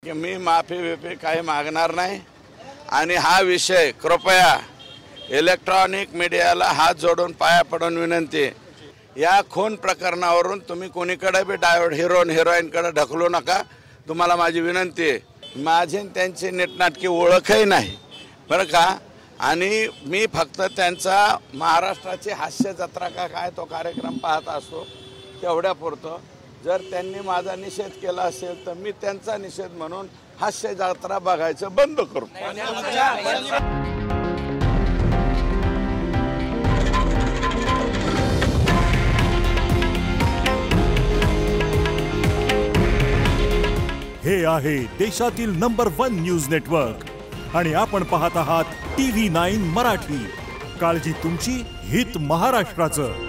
की मी माफी काही मागणार नाही आणि हा विषय कृपया इलेक्ट्रॉनिक मीडियाला हात जोडून पाया पडून विनंती, या खून प्रकरणावरून तुम्ही कोणीकडे बी हिरोईनकडे ढकलू नका. तुम्हाला माझी विनंती आहे. माझी त्यांची नीटनाटकी ओळखही नाही बरं का, आणि मी फक्त त्यांचा महाराष्ट्राची हास्य जत्रा का काय तो कार्यक्रम पाहत असतो तेवढ्यापुरतं. जर त्यांनी माझा निषेध केला असेल तर मी त्यांचा निषेध म्हणून हास्य जत्रा बघायचं बंद करू. हे आहे देशातील नंबर 1 न्यूज नेटवर्क आणि आपण पाहत आहात TV9 मराठी. काळजी तुमची, हित महाराष्ट्राचं.